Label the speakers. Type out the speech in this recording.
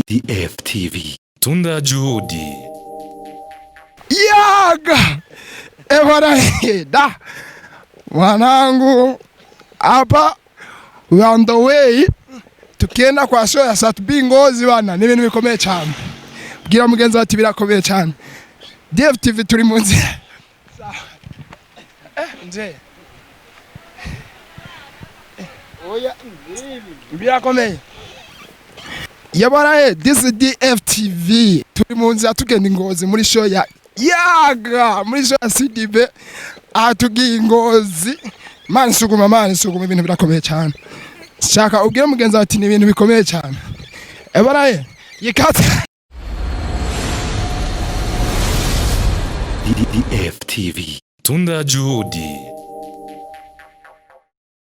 Speaker 1: DFTV. Tunda Juhudi.
Speaker 2: Yaga Evaraheda wanangu hapa we on the way tukienda kwa show ya Satubi Ngozi bana ni ibintu bikomeye cyane bwira mugenzi ati birakomeye cyane DFTV turi mu nzira nje oya birakomeye Yabarahe, this is DFTV. Turi mu nzira tugenda Ngozi muri show ya Yaga, muri show ya CDB. Tugiye Ngozi. Mani suguma ibintu birakomeye cyane. Shaka ubwire mugenzi ati ni ibintu bikomeye cyane. Yabarahe, yikatse.
Speaker 1: DFTV. Tunda Juhudi.